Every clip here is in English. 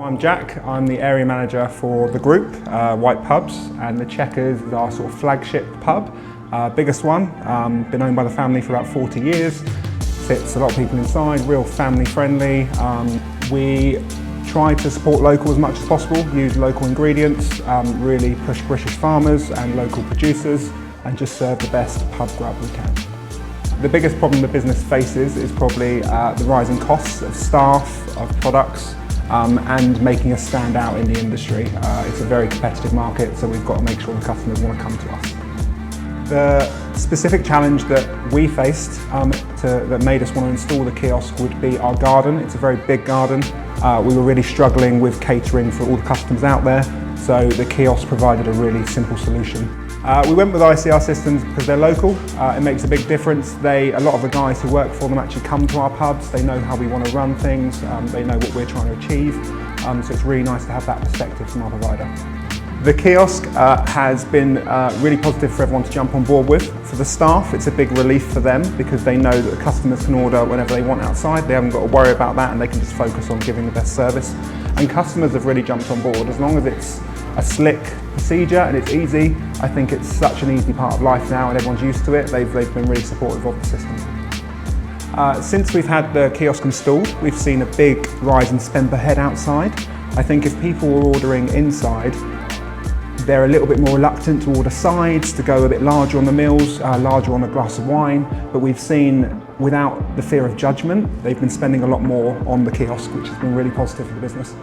I'm Jack, I'm the area manager for the group, Wight Pubs, and the Chequers is our sort of flagship pub, biggest one, been owned by the family for about 40 years, sits a lot of people inside, real family friendly. We try to support local as much as possible, use local ingredients, really push British farmers and local producers, and just serve the best pub grub we can. The biggest problem the business faces is probably the rising costs of staff, of products, and making us stand out in the industry. It's a very competitive market, so we've got to make sure the customers want to come to us. The specific challenge that we faced that made us want to install the kiosk would be our garden. It's a very big garden. We were really struggling with catering for all the customers out there, so the kiosk provided a really simple solution. We went with ICR Systems because they're local. It makes a big difference. A lot of the guys who work for them actually come to our pubs. They know how we want to run things. They know what we're trying to achieve. So it's really nice to have that perspective from our provider. The kiosk has been really positive for everyone to jump on board with. For the staff, it's a big relief for them because they know that the customers can order whenever they want outside. They haven't got to worry about that and they can just focus on giving the best service. And customers have really jumped on board. As long as it's a slick procedure and it's easy, I think it's such an easy part of life now and everyone's used to it. They've been really supportive of the system. Since we've had the kiosk installed, we've seen a big rise in spend per head outside. I think if people were ordering inside, they're a little bit more reluctant to order sides, to go a bit larger on the meals, larger on a glass of wine, but we've seen, without the fear of judgment, they've been spending a lot more on the kiosk, which has been really positive for the business.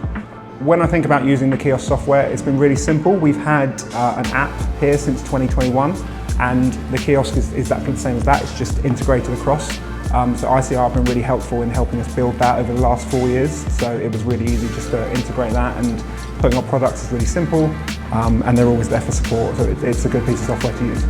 When I think about using the kiosk software, it's been really simple. We've had an app here since 2021, and the kiosk is exactly the same as that. It's just integrated across. So ICR have been really helpful in helping us build that over the last 4 years. So it was really easy just to integrate that, and putting up products is really simple, and they're always there for support. So it's a good piece of software to use.